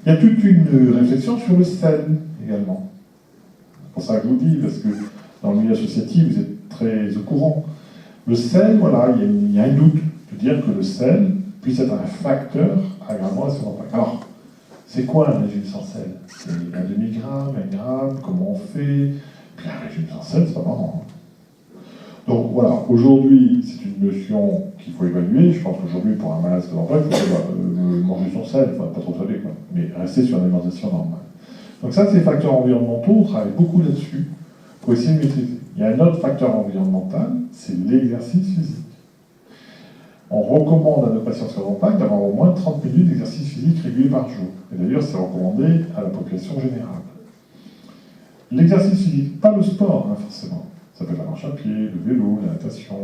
Il y a toute une réflexion sur le sel également. C'est pour ça que je vous dis, parce que dans le milieu associatif, vous êtes très au courant. Le sel, voilà, il y a un doute de dire que le sel puisse être un facteur aggravant à son impact. Alors, c'est quoi un régime sans sel? C'est un demi-gramme, un gramme, comment on fait? Puis un régime sans sel, c'est pas marrant. Donc voilà, aujourd'hui, c'est une notion qu'il faut évaluer. Je pense qu'aujourd'hui, pour un malade sédentaire, il faut manger son sel, enfin pas trop salé, quoi, mais rester sur une alimentation normale. Donc ça, c'est les facteurs environnementaux, on travaille beaucoup là-dessus pour essayer de maîtriser. Il y a un autre facteur environnemental, c'est l'exercice physique. On recommande à nos patients sur l'impact d'avoir au moins 30 minutes d'exercice physique régulier par jour. Et d'ailleurs, c'est recommandé à la population générale. L'exercice physique, pas le sport, forcément. Ça peut être la marche à pied, le vélo, la natation,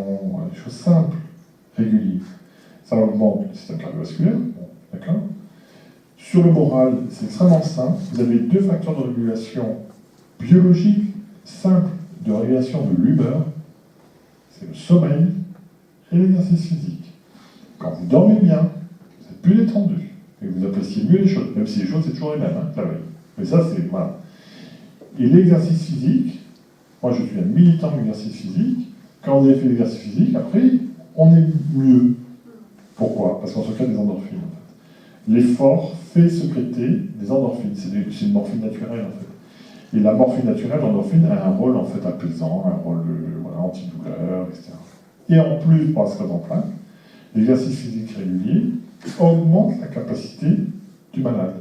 des choses simples, régulières. Ça augmente le système cardiovasculaire, bon, d'accord. Sur le moral, c'est extrêmement simple. Vous avez deux facteurs de régulation biologique simple de régulation de l'humeur. C'est le sommeil et l'exercice physique. Quand vous dormez bien, vous êtes plus détendu et vous appréciez mieux les choses, même si les choses c'est toujours les mêmes, la veille. Mais ça, c'est voilà. Et l'exercice physique, moi je suis un militant de l'exercice physique. Quand vous avez fait l'exercice physique, après, on est mieux. Pourquoi? Parce qu'on sécrète des endorphines. En fait. L'effort fait sécréter des endorphines. C'est une morphine naturelle en fait. Et la morphine naturelle, l'endorphine, a un rôle en fait apaisant, un rôle voilà, antidouleur, etc. Et en plus, pour la sclérose en plaques, l'exercice physique régulier augmente la capacité du malade.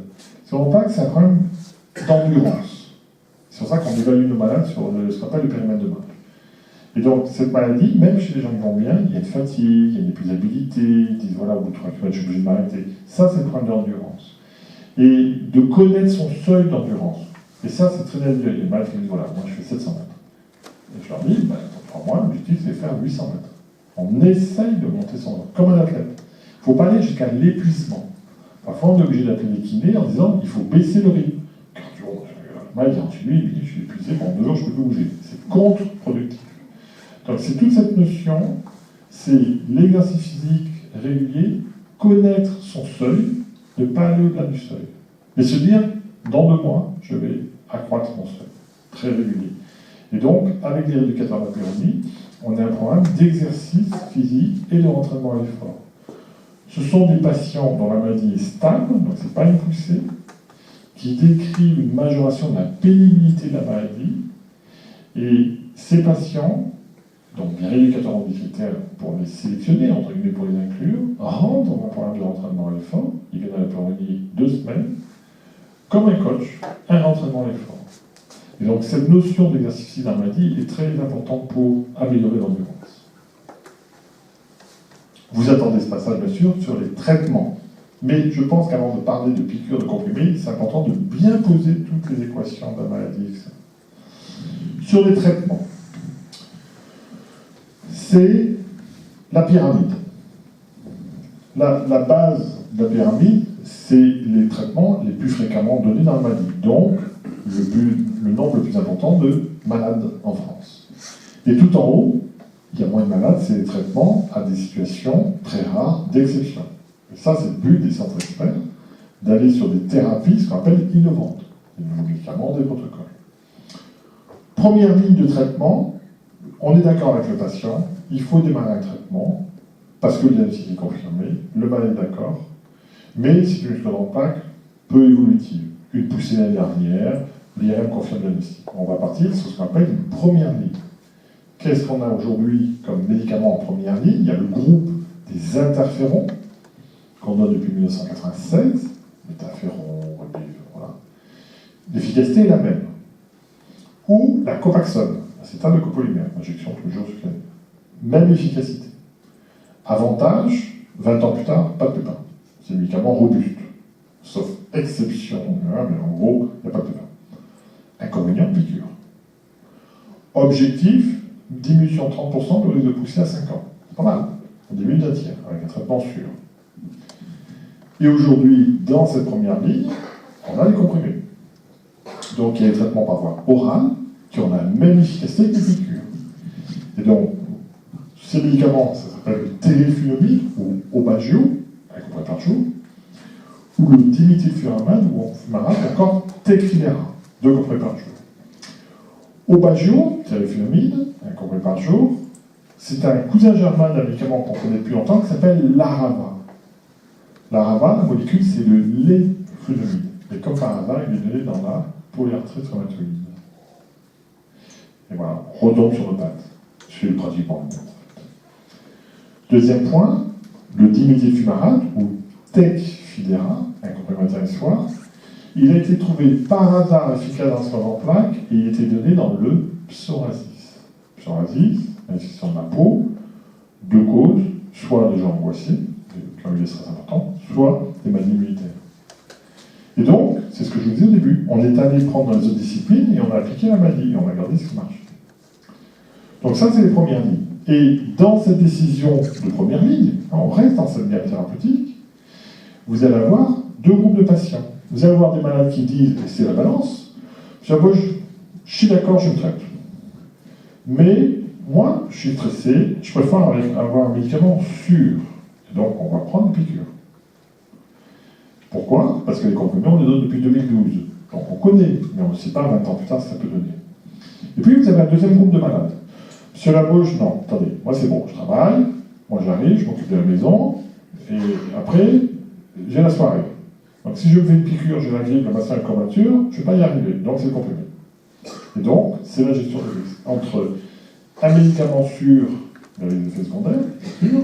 C'est vraiment pas que c'est un problème d'endurance. C'est pour ça qu'on évalue nos malades sur ce qu'on appelle le périmètre de marche. Et donc, cette maladie, même chez les gens qui vont bien, il y a une fatigue, il y a une épuisabilité, ils disent voilà, au bout de 3 km, je suis obligé de m'arrêter. Ça, c'est le problème d'endurance. Et de connaître son seuil d'endurance. Et ça, c'est très individuel. Les malades qui disent voilà, moi je fais 700 mètres. Et je leur dis, dans 3 mois, l'objectif c'est de faire 800 mètres. On essaye de monter son endurance, comme un athlète. Il ne faut pas aller jusqu'à l'épuisement. Parfois, on est obligé d'appeler les kinés en disant il faut baisser le rythme. Cardio, le malade vient chez lui, il dit je suis épuisé, pendant 2 jours, je ne peux plus bouger. C'est contre-productif. Donc, c'est toute cette notion, c'est l'exercice physique régulier, connaître son seuil, ne pas aller au-delà du seuil. Mais se dire, dans 2 mois, je vais accroître mon seuil, très régulier. Et donc, avec les rééducateurs d'apéronie, on a un programme d'exercice physique et de rentraînement à l'effort. Ce sont des patients dont la maladie est stable, donc ce n'est pas une poussée, qui décrivent une majoration de la pénibilité de la maladie. Et ces patients, donc les rééducateurs ont des critères pour les sélectionner, entre guillemets pour les inclure, rentrent dans un programme de rentraînement à l'effort. Ils viennent à l'apéronie 2 semaines, comme un coach, un rentraînement à l'effort. Et donc cette notion d'exercice physique dans la maladie est très importante pour améliorer l'endurance. Vous attendez ce passage, bien sûr, sur les traitements. Mais je pense qu'avant de parler de piqûres de comprimés, c'est important de bien poser toutes les équations de la maladie. Sur les traitements, c'est la pyramide. La base de la pyramide, c'est les traitements les plus fréquemment donnés dans la maladie. Donc, le nombre le plus important de malades en France. Et tout en haut, il y a moins de malades, c'est les traitements à des situations très rares d'exception. Et ça, c'est le but des centres experts, d'aller sur des thérapies, ce qu'on appelle innovantes, des nouveaux médicaments, des protocoles. Première ligne de traitement, on est d'accord avec le patient, il faut démarrer un traitement, parce que le diagnostic est confirmé, le malade est d'accord, mais c'est une sclérose en plaques peu évolutive. Une poussée l'année dernière, l'IRM confirme le diagnostic. On va partir sur ce qu'on appelle une première ligne. Qu'est-ce qu'on a aujourd'hui comme médicament en première ligne? Il y a le groupe des interférons, qu'on donne depuis 1996, méthaferon, voilà. L'efficacité est la même. Ou la Copaxone, acétate de copolymère, injection tous les jours sur l'année. Même efficacité. Avantage, 20 ans plus tard, pas de pépin. C'est un médicament robuste, sauf exception, mais en gros, il n'y a pas de pépin. Inconvénient, piqûre. Objectif, diminution de 30% de risque de pousser à 5 ans. C'est pas mal. On diminue d'un tiers, avec un traitement sûr. Et aujourd'hui, dans cette première ligne, on a les comprimés. Donc il y a des traitements par voie orale qui ont la même efficacité que les piqûres. Et donc, ces médicaments, ça s'appelle téléfunomide ou Aubagio, un comprimé par jour, ou le diméthylfuramate, ou fumarate, ou encore tecfidera, 2 comprimés par jour. Aubagio, teriflunomide, 1 comprimé par jour, c'est un cousin germain d'un médicament qu'on connaît depuis longtemps qui s'appelle l'Arava. L'Arava, la molécule, c'est le léflunomide. Et comme par hasard, il est donné dans la polyarthrite rhumatoïde. Et voilà, on retombe sur nos pattes. Je fais pratiquement le même. Deuxième point, le diméthylfumarate, ou tecfidera, un complément soir, il a été trouvé par hasard efficace dans ce en plaque et il était donné dans le psoriasis. Psoriasis, l'infection de la peau, deux causes, soit des gens angoissés, qui ont eu des stress importants, soit des maladies immunitaires. Et donc, c'est ce que je vous disais au début, on est allé prendre dans les autres disciplines et on a appliqué la maladie et on a regardé ce qui marche. Donc ça, c'est les premières lignes. Et dans cette décision de première ligne, on reste dans cette gamme thérapeutique, vous allez avoir 2 groupes de patients. Vous allez avoir des malades qui disent, et c'est la balance, je suis d'accord, je me traite. Mais moi, je suis stressé, je préfère avoir un médicament sûr. Et donc, on va prendre une piqûre. Pourquoi? Parce que les comprimés, on les donne depuis 2012. Donc on connaît, mais on ne sait pas 20 ans plus tard ce que ça peut donner. Et puis, vous avez un deuxième groupe de malades. Monsieur Labauche, non, attendez, moi c'est bon, je travaille, moi j'arrive, je m'occupe de la maison, et après, j'ai la soirée. Donc si je me fais une piqûre, j'ai la grippe, la masse, la courbature, je ne vais pas y arriver, donc c'est le comprimé. Et donc, c'est la gestion de risque. Entre un médicament sûr, dans les effets secondaires, sûr,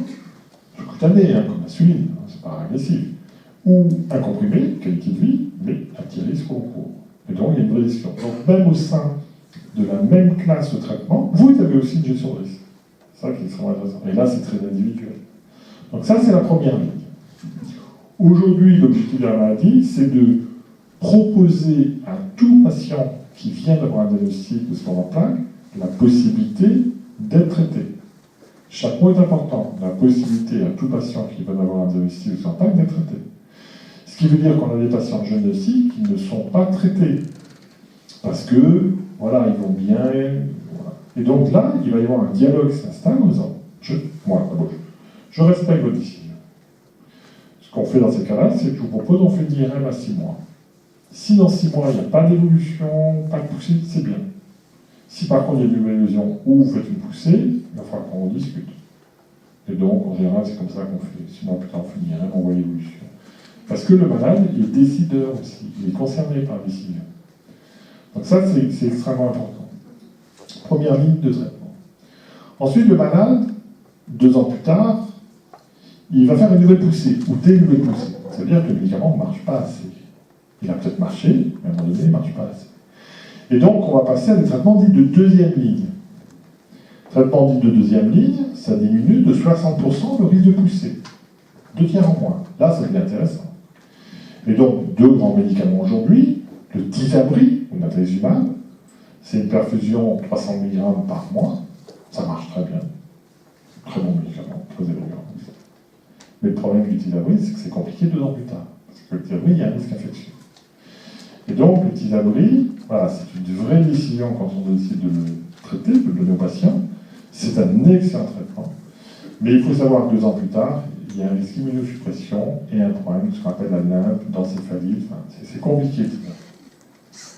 cutané, comme l'insuline, c'est pas agressif, ou un comprimé, qualité de vie, mais un petit risque au cours. Et donc, il y a une vraie gestion. Donc, même au sein de la même classe de traitement, vous avez aussi une gestion de risque. C'est ça qui est extrêmement intéressant. Et là, c'est très individuel. Donc ça, c'est la première ligne. Aujourd'hui, l'objectif de la maladie, c'est de proposer à tout patient qui vient d'avoir un diagnostic de sclérose en plaques la possibilité d'être traité. Chaque mot est important. La possibilité à tout patient qui vient d'avoir un diagnostic de sclérose en plaques d'être traité. Ce qui veut dire qu'on a des patients jeunes aussi qui ne sont pas traités. Parce que, voilà, ils vont bien. Voilà. Et donc là, il va y avoir un dialogue qui s'installe en disant, moi, d'abord, je respecte votre décision. Ce qu'on fait dans ces cas-là, c'est que je vous propose, on fait une IRM à 6 mois. Si dans 6 mois, il n'y a pas d'évolution, pas de poussée, c'est bien. Si par contre, il y a une évolution ou vous faites une poussée, il va falloir qu'on en discute. Et donc, en général, c'est comme ça qu'on fait. 6 mois plus tard, on fait une IRM, on voit l'évolution. Parce que le malade est décideur aussi, il est concerné par la décision. Donc ça, c'est extrêmement important. Première ligne de traitement. Ensuite, le malade, 2 ans plus tard, il va faire une nouvelle poussée, ou des nouvelles poussées. Ça veut dire que le médicament ne marche pas assez. Il a peut-être marché, mais à un moment donné, il ne marche pas assez. Et donc, on va passer à des traitements dits de deuxième ligne. Traitement dit de deuxième ligne, ça diminue de 60% le risque de poussée. 2 tiers en moins. Là, ça devient intéressant. Et donc, 2 grands médicaments aujourd'hui, le Tysabri, ou natalizumab, c'est une perfusion 300 mg par mois. Ça marche très bien. Très bon médicament, très élégant. Mais le problème du Tysabri, c'est que c'est compliqué 2 ans plus tard. Parce que le Tysabri, il y a un risque d'infection. Et donc, le Tysabri, voilà, c'est une vraie décision quand on décide de le traiter, de le donner aux patients. C'est un excellent traitement. Mais il faut savoir que 2 ans plus tard, il y a un risque d'immunosuppression et un problème, ce qu'on appelle la limpe, d'encéphalie. Enfin, c'est compliqué.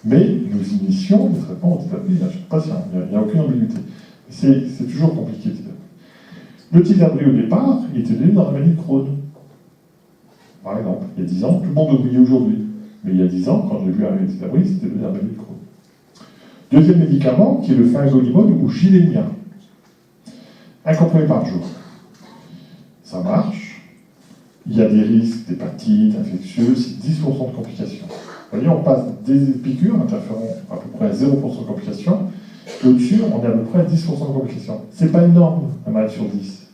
Mais nous initions des traitements au Tysabri à chaque patient. Il n'y a aucune ambiguïté. C'est toujours compliqué. Le Tysabri, au départ, il était donné dans la maladie de Crohn. Par exemple, il y a 10 ans, tout le monde oublie aujourd'hui. Mais il y a 10 ans, quand j'ai vu arriver le Tysabri, c'était donné dans la maladie de Crohn. Deuxième médicament, qui est le fingolimod ou Gilenya. 1 comprimé par jour. Ça marche. Il y a des risques d'hépatite, infectieuse, 10% de complications. Vous voyez, on passe des piqûres interférant à peu près à 0% de complications, et au-dessus, on est à peu près à 10% de complications. C'est pas énorme, un malade sur 10,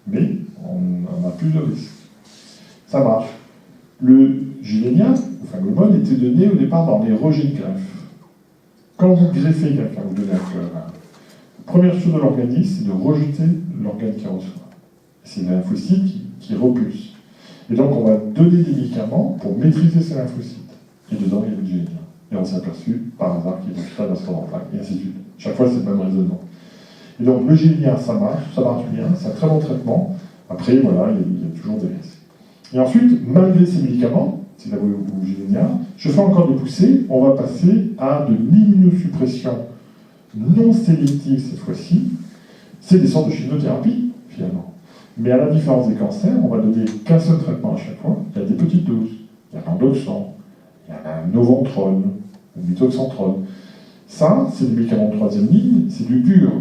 mais on a plus de risques. Ça marche. Le Gilenya, ou fingolimod, était donné au départ dans les rejets de greffe. Quand vous greffez quelqu'un, vous donnez un cœur. La première chose de l'organisme, c'est de rejeter l'organe qui reçoit. C'est les lymphocytes qui repulsent. Et donc, on va donner des médicaments pour maîtriser ces lymphocytes. Et dedans, il y a le Gilenya. Et on s'est aperçu, par hasard, qu'il y a des résultats en plaque, et ainsi de suite. Chaque fois, c'est le même raisonnement. Et donc, le Gilenya, ça marche bien, c'est un très bon traitement. Après, voilà, il y a toujours des risques. Et ensuite, malgré ces médicaments, Thylabrine, je fais encore des poussées, on va passer à de l'immunosuppression non sélective cette fois-ci. C'est des sortes de chimiothérapie, finalement. Mais à la différence des cancers, on va donner qu'un seul traitement à chaque fois. Il y a des petites doses. Il y a l'endoxan, il y a un noventrone, un mitoxantrone. Ça, c'est des médicaments de troisième ligne, c'est du pur.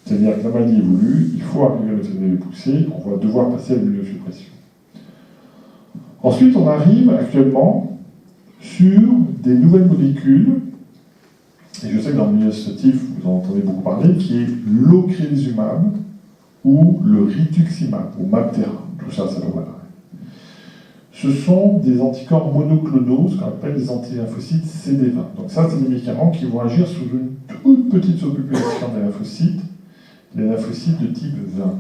C'est-à-dire que la maladie évolue, il faut arriver à maîtriser les poussées, on va devoir passer à l'immunosuppression. Ensuite, on arrive actuellement sur des nouvelles molécules, et je sais que dans le milieu associatif, vous en entendez beaucoup parler, qui est l'ocrelizumab ou le rituximab, ou Mabtera. Tout ça, ça doit mal. Ce sont des anticorps monoclonaux, ce qu'on appelle des antilymphocytes CD20. Donc ça, c'est des médicaments qui vont agir sur une toute petite subpopulation des lymphocytes, les lymphocytes de type 20,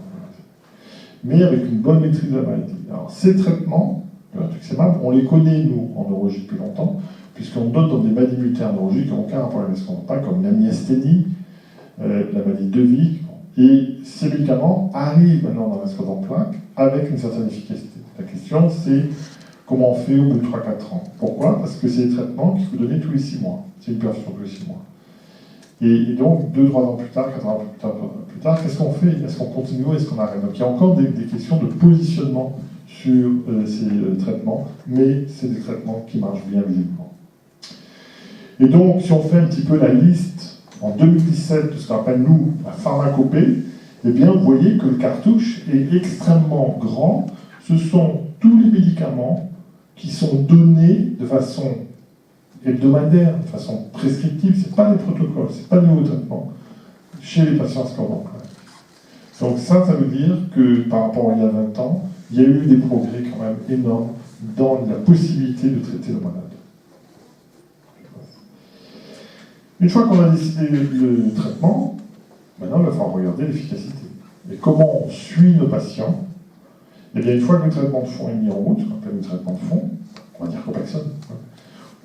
mais avec une bonne maîtrise de la maladie. Alors ces traitements, le rituximab, on les connaît, nous, en neurologie depuis longtemps, puisqu'on donne dans des maladies multiples neurologiques qui n'ont aucun rapport avec ce qu'on pas, comme la myasthénie, la maladie de Vic. Et ces médicaments arrivent maintenant dans la sclérose en plaques avec une certaine efficacité. La question, c'est comment on fait au bout de 3-4 ans. Pourquoi? Parce que c'est des traitements qu'il faut donner tous les 6 mois. C'est une perfusion tous les 6 mois. Et donc, 2-3 ans plus tard, 4 ans plus tard, qu'est-ce qu'on fait? Est-ce qu'on continue ou est-ce qu'on arrête? Donc il y a encore des questions de positionnement sur ces traitements, mais c'est des traitements qui marchent bien visiblement. Et donc, si on fait un petit peu la liste en 2017 de ce qu'on appelle, nous, la pharmacopée, eh bien, vous voyez que le cartouche est extrêmement grand. Ce sont tous les médicaments qui sont donnés de façon hebdomadaire, de façon prescriptive. Ce n'est pas des protocoles, ce n'est pas des nouveaux traitements chez les patients scolaires. Donc ça veut dire que par rapport à il y a 20 ans, il y a eu des progrès quand même énormes dans la possibilité de traiter le malade. Une fois qu'on a décidé le traitement, maintenant il va falloir regarder l'efficacité. Et comment on suit nos patients? Eh bien, une fois que le traitement de fond est mis en route, ce qu'on appelle le traitement de fond, on va dire Copaxone.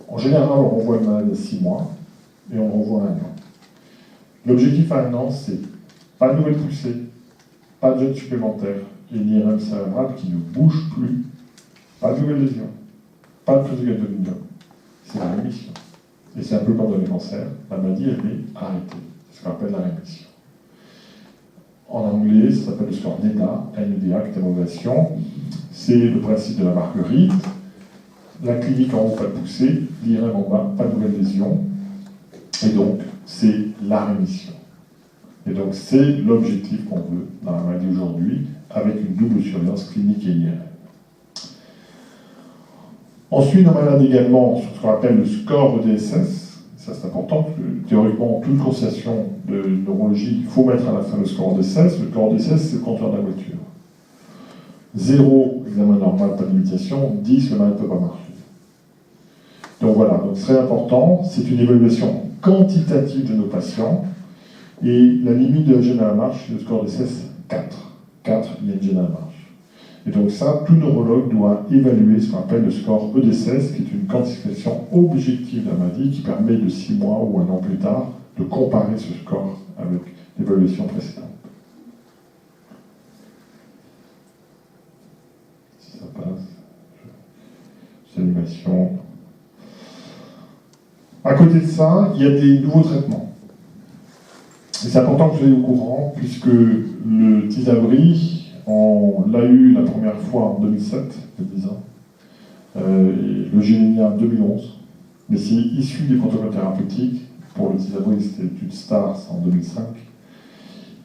En général, on renvoie le malade à 6 mois et on renvoie à 1 an. L'objectif à 1 an, c'est pas de nouvelles poussées, pas de jeunes supplémentaires, et une IRM cérébrale qui ne bouge plus, pas de nouvelles lésions, pas de prise de gadolinium. C'est la rémission. Et c'est un peu comme dans les cancers, la maladie, elle est arrêtée. C'est ce qu'on appelle la rémission. En anglais, ça s'appelle le score NEDA, NEDA, Activation. C'est le principe de la marguerite. La clinique en haut, pas de poussée, l'IRM en bas, pas de nouvelles lésions. Et donc, c'est la rémission. Et donc, c'est l'objectif qu'on veut dans la maladie aujourd'hui, avec une double surveillance clinique et IRM. Ensuite, on malade également sur ce qu'on appelle le score EDSS. Ça, c'est important, parce que théoriquement, toute consultation de neurologie, il faut mettre à la fin le score EDSS. Le score EDSS, c'est le compteur de la voiture. 0, examen normal, pas d'imitation. 10, le malade ne peut pas marcher. Donc voilà, donc très important, c'est une évaluation quantitative de nos patients. Et la limite de la gêne à la marche, le score EDSS, 4. 4, il y a une gêne à la marche. Et donc ça, tout neurologue doit évaluer ce qu'on appelle le score EDSS, qui est une quantification objective de la maladie qui permet de 6 mois ou 1 an plus tard de comparer ce score avec l'évaluation précédente. Si ça passe, l'animation. À côté de ça, il y a des nouveaux traitements. Et c'est important que vous soyez au courant, puisque le Tysabri, on l'a eu la première fois en 2007, il y a 10 ans, le Gilenya en 2011, mais c'est issu des protocoles thérapeutiques. Pour le Tysabri, c'était l'étude STARS en 2005,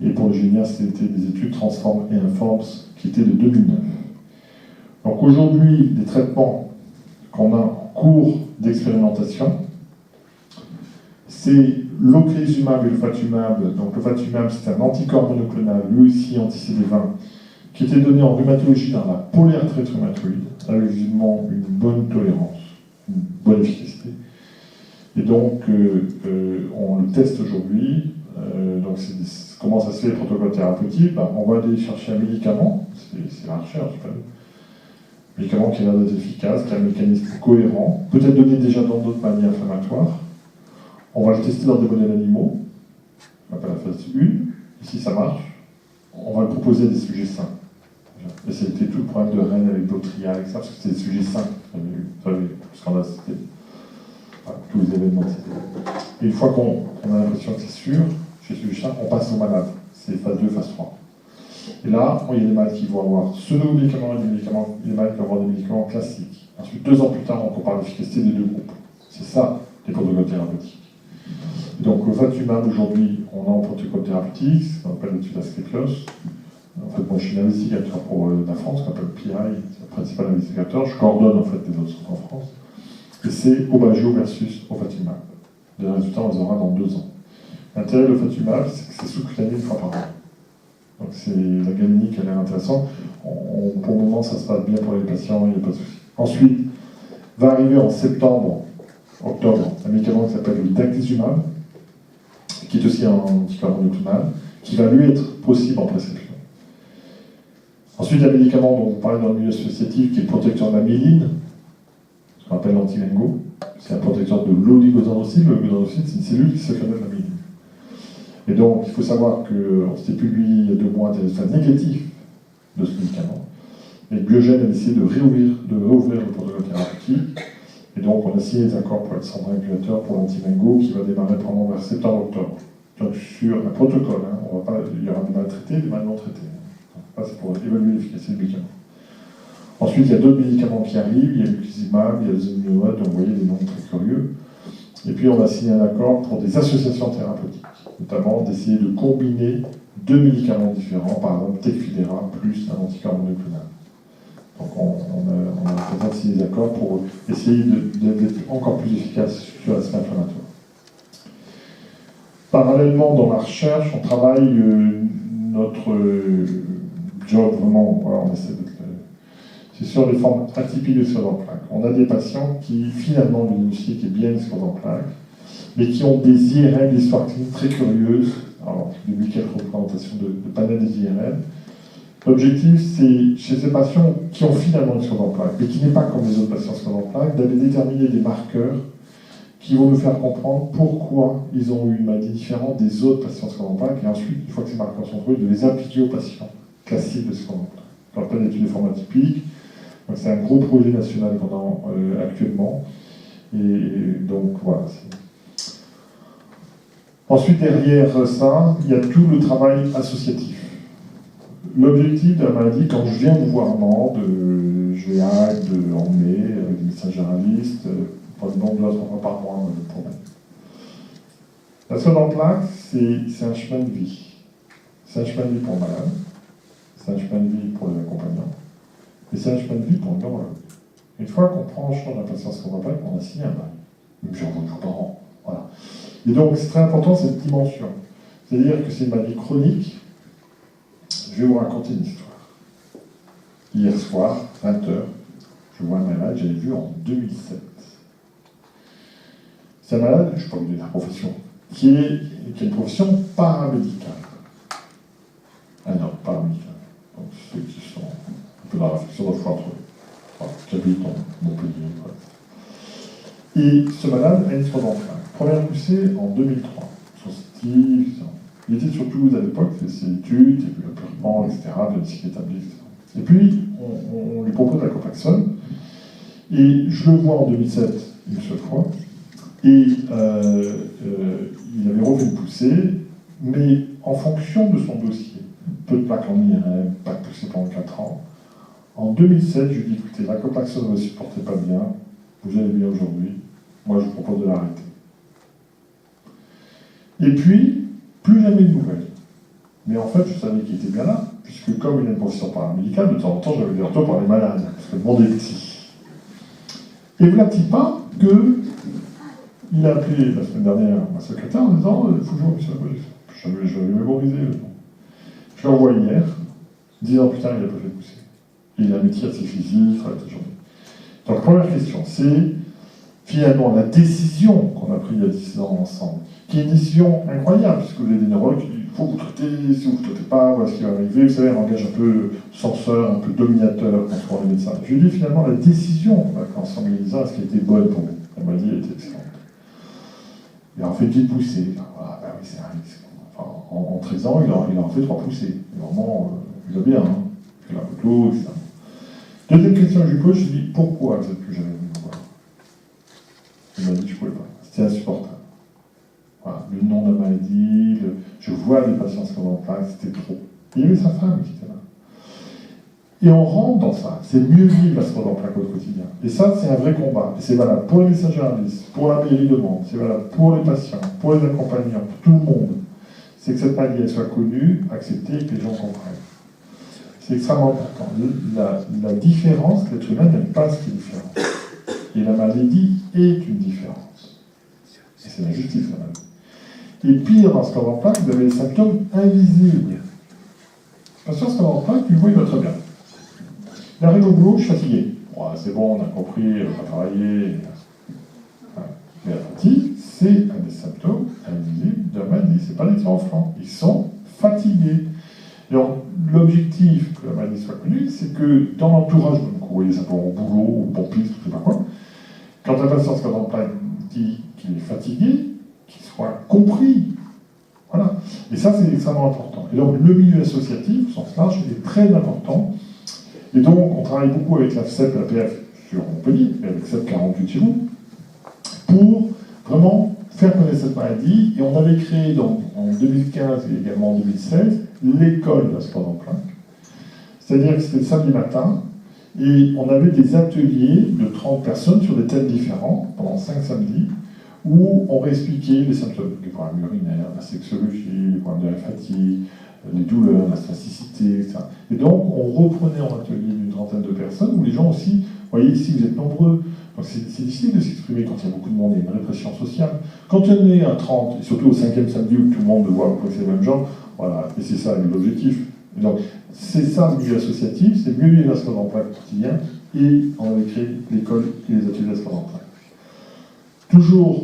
et pour le Gilenya, c'était des études Transform et Informs qui étaient de 2009. Donc aujourd'hui, des traitements qu'on a en cours d'expérimentation, c'est l'ocrelizumab et le fatumab. Donc le fatumab, c'est un anticorps monoclonal, lui aussi anti-CD20, qui était donné en rhumatologie dans la polyarthrite rhumatoïde, avec visiblement une bonne tolérance, une bonne efficacité. Et donc, on le teste aujourd'hui. Donc, comment ça se fait, les protocoles thérapeutiques? On va aller chercher un médicament, c'est la recherche, un médicament qui a l'air d'être efficace, qui a un mécanisme cohérent, peut-être donné déjà dans d'autres maladies inflammatoires. On va le tester dans des modèles animaux, on appelle la phase 1. Et si ça marche, on va le proposer à des sujets sains. Et c'était tout le problème de Rennes avec Bautria, etc. Parce que c'était des sujets simples. Vous savez, le scandale, c'était tous les événements. Et une fois qu'on a l'impression que c'est sûr, chez celui-là, on passe aux malades. C'est phase 2, phase 3. Et là, il y a des malades qui vont avoir pseudo-médicaments et des médicaments, les malades qui vont avoir des médicaments classiques. Ensuite, 2 ans plus tard, on compare l'efficacité des deux groupes. C'est ça, les protocoles thérapeutiques. Et donc, au Fatumab, aujourd'hui, on a un protocole thérapeutique, ce qu'on appelle l'étude Asclepios. En fait, moi, je suis un investigateur pour la France, qu'on appelle PI, c'est le principal investigateur. Je coordonne, en fait, les autres centres en France. Et c'est Aubagio versus Ofatumab. Les résultats, on les aura dans 2 ans. L'intérêt de l'Ofatumab, c'est que c'est sous-cutané une fois par an. Donc, c'est la galénique, elle est intéressante. Pour le moment, ça se passe bien pour les patients, il n'y a pas de souci. Ensuite, va arriver en septembre, octobre, un médicament qui s'appelle le daclizumab, qui est aussi un anticorps monoclonal, qui va lui être possible en prescription. Ensuite, il y a un médicament dont on parlait dans le milieu associatif, qui est le protecteur de la myéline, ce qu'on appelle l'antilingo. C'est un protecteur de l'oligodendrocyte. L'oligodendrocyte, c'est une cellule qui se sécrète de la myéline. Et donc, il faut savoir qu'on s'était publié il y a 2 mois des résultats négatifs de ce médicament. Et Biogen a décidé de réouvrir le protocole thérapeutique. Et donc, on a signé des accords pour être centre régulateur pour l'antilingo qui va démarrer probablement vers septembre-octobre. Donc, sur un protocole, il y aura des malades traités et des malades non traités. Ça, c'est pour évaluer l'efficacité du médicament. Ensuite, il y a d'autres médicaments qui arrivent. Il y a l'uclisumab, il y a le zimnoad, donc vous voyez des noms très curieux. Et puis, on a signé un accord pour des associations thérapeutiques, notamment d'essayer de combiner 2 médicaments différents, par exemple Tecfidera plus un anticorps monoclonal. Donc, on a peut-être signé des accords pour essayer d'être encore plus efficace sur l'aspect inflammatoire. Parallèlement, dans la recherche, on travaille notre job, vraiment, voilà, on essaie d'être. C'est sur les formes atypiques de sclérose en plaques. On a des patients qui, finalement, le diagnostic est bien une sclérose en plaques, mais qui ont des IRM, des histoires cliniques très curieuses. Alors, j'ai vu quelques représentations de panel des IRM. L'objectif, c'est, chez ces patients qui ont finalement une sclérose en plaques, mais qui n'est pas comme les autres patients sclérose en plaques, d'aller déterminer des marqueurs qui vont nous faire comprendre pourquoi ils ont eu une maladie différente des autres patients sclérose en plaques, et ensuite, une fois que ces marqueurs sont trouvés, de les appliquer aux patients classiques de sclérose en plaques. On appelle l'étude des formes atypiques. C'est un gros projet national qu'on a actuellement. Et donc, voilà. Ensuite, derrière ça, il y a tout le travail associatif. L'objectif de la maladie, quand je viens vous voir Mende, je vais à Agde en mai, avec des médecins généralistes, probablement 2 à 3 fois par mois, le problème. La sclérose en plaques, c'est un chemin de vie. C'est un chemin de vie pour le malade, c'est un chemin de vie pour les accompagnants, et c'est un chemin de vie pour le neurologue. Une fois qu'on prend en charge la patience qu'on va pas, on a signé un bail. Même genre 2 jours par an. Voilà. Et donc, c'est très important cette dimension. C'est-à-dire que c'est une maladie chronique. Je vais vous raconter une histoire. Hier soir, 20h, je vois un malade, j'avais vu en 2007. C'est un malade, je ne vais pas vous donner la profession, qui a une profession paramédicale. Ah non, paramédicale. Donc, ceux qui sont un peu dans la réflexion doivent pouvoir trouver. Voilà, qui habitent en Montpellier. Voilà. Et ce malade a une sclérose en plaques. Première poussée en 2003. Il était sur Toulouse à l'époque, il fait ses études, il a vu le purement, etc., diagnostic établi, etc. Et puis, on lui propose la Copaxone, et je le vois en 2007 une seule fois, et il avait refait une poussée, mais en fonction de son dossier, peu de plaques en IRM, pas de poussée pendant 4 ans. En 2007, je lui dis, écoutez, la Copaxone ne me supportait pas bien, vous allez bien aujourd'hui, moi je vous propose de l'arrêter. Et puis, plus jamais de nouvelles. Mais en fait, je savais qu'il était bien là, puisque comme il a une profession paramédicale, de temps en temps, j'avais des retours par les malades, parce que le monde est petit. Et voilà-t-il pas qu'il a appelé la semaine dernière ma secrétaire en disant il faut que je vois monsieur Lacoste. Je l'avais mémorisé le nom. Je l'ai envoyé hier, 10 ans plus tard, il n'a pas fait pousser. Et il a un métier assez physique, il travaille toute la journée. Donc, première question, c'est finalement la décision qu'on a prise il y a 10 ans ensemble, qui est une décision incroyable, puisque vous avez des neurologues, il faut vous traiter, si vous ne traitez pas, voilà ce qui va arriver, vous savez, un langage un peu censeur, un peu dominateur pour les médecins. Je lui dis finalement la décision qu'on a prise ensemble il y a 10 ans, est-ce qu'elle était bonne pour vous? Elle m'a dit elle était excellente. Il a en fait 10 poussées, bah oui, c'est un risque. Enfin, en 13 ans, il a en fait 3 poussées. Vraiment, il va bien. Hein. pris la photo, etc. Deuxième question que je lui pose, je lui dis pourquoi vous n'êtes plus jamais venu me voir? Il m'a dit je ne pouvais pas, c'était insupportable. Voilà, le nom de la maladie, je vois des patients scandaleux, c'était trop. Il y avait sa femme qui était là. Et on rentre dans ça, c'est mieux vivre la scandale plaque au quotidien. Et ça, c'est un vrai combat. Et c'est valable pour les médecins généralistes, pour la mairie de Mende, c'est valable pour les patients, pour les accompagnants, pour tout le monde. C'est que cette maladie elle soit connue, acceptée et que les gens comprennent. C'est extrêmement important. La différence, l'être humain n'aime pas ce qui est différent. Et la maladie est une différence. Et c'est la justice, la maladie. Et pire, dans ce scandale plaque, vous avez les symptômes invisibles. Le patient scandale plaque, tu le vois, il va très bien. Il arrive au boulot, je suis fatigué. Ouais, c'est bon, on a compris, on va travailler. Mais la fatigue, c'est un des symptômes invisibles de la maladie. Ce n'est pas des enfants. Ils sont fatigués. Et donc, l'objectif que la maladie soit connue, c'est que dans l'entourage, donc vous voyez simplement au boulot, au pompiste, je ne sais pas quoi, quand un patient scandale plaque dit qu'il est fatigué, qu'il soit compris. Voilà. Et ça, c'est extrêmement important. Et donc, le milieu associatif, au sens large, est très important. Et donc, on travaille beaucoup avec la FCEP, la PF sur Montpellier, et avec CEP 48 chez vous, pour vraiment faire connaître cette maladie. Et on avait créé donc, en 2015 et également en 2016 l'école de la scandale plaque. C'est-à-dire que c'était le samedi matin, et on avait des ateliers de 30 personnes sur des thèmes différents pendant 5 samedis, où on réexpliquait les symptômes, les problèmes urinaires, la sexologie, les problèmes de la fatigue, les douleurs, la spasticité, etc. Et donc, on reprenait en atelier d'une trentaine de personnes, où les gens aussi, vous voyez ici, vous êtes nombreux, donc c'est difficile de s'exprimer quand il y a beaucoup de monde, il y a une répression sociale. Quand on est à 30, et surtout au 5e samedi où tout le monde voit que c'est les mêmes gens, voilà, et c'est ça l'objectif. Et donc, c'est ça le milieu associatif, c'est mieux vivre la scandale plaque quotidien, et on avait créé l'école et les ateliers de la scandale plaque. Toujours